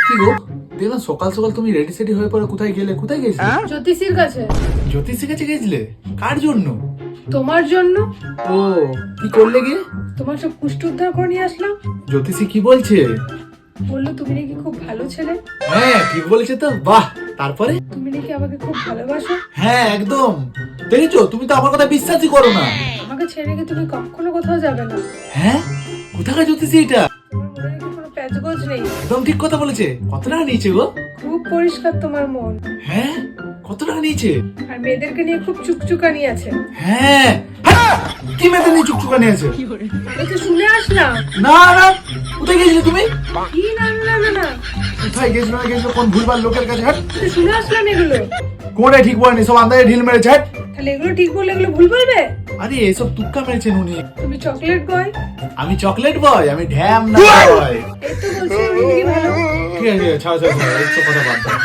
কি গো দেখলাম সকাল সকাল তুমি রেডি সেডি হয়ে পড়ে কোথায় গেলে? কোথায় গেছিলে? জ্যোতিষীর কাছে। জ্যোতিষীর কাছে গেছিলে? কার জন্য? তোমার জন্য। ও কি করলে গিয়ে? তোমার সব কুষ্ঠ উদ্ধার করে নিয়ে আসলাম। জ্যোতিষী কি বলছে? বললো তুমি নাকি খুব ভালো ছেলে। হ্যাঁ ঠিক বলেছে তো। বাহ, তারপরে? তুমি নাকি আমাকে খুব ভালোবাসো। হ্যাঁ একদম। দেখেছো, তুমি তো আমার কথা বিশ্বাসই করো না। আমাকে ছেড়ে রেখে তুমি কখনো কোথাও যাবে না। হ্যাঁ, কোথাকার জ্যোতিষী এটা? তোমার মনে নাকি কোনো প্যাচগোজ নেই। একদম ঠিক কথা বলেছে। কত টাকা নিয়েছে গো? খুব পরিষ্কার তোমার মন। হ্যাঁ, কত টাকা নিয়েছে? আর মেয়েদেরকে নিয়ে খুব চুকচুকানি আছে। হ্যাঁ, হ্যাঁ, কি মেয়েদের নিয়ে চুকচুকা নিয়েছে? আমি তো শুনে আসলাম। না না, কোথায় গেছিলে তুমি? কি না না না না, কোথায় গেছিল না গেছিল কোন ভুলভাল লোকের কাছে? হাট, আমি তো শুনে আসলাম এগুলো। কোনটা ঠিক বলেনি, সব আন্দাজে ঢিল মেরেছে। হাট। তাহলে এগুলো ঠিক বললে এগুলো ভুল বলবে? আরে এসব তুক্কা মেরেছেন উনি। তুমি চকলেট বয়। আমি চকলেট বয়? আমি ঢ্যাম না বয়। এই তো বলছি উনি নাকি ভালো। ঠিক আছে, ছাড়ো ছাড়ো ছাড়ো, এইসব কথা বাদ দাও।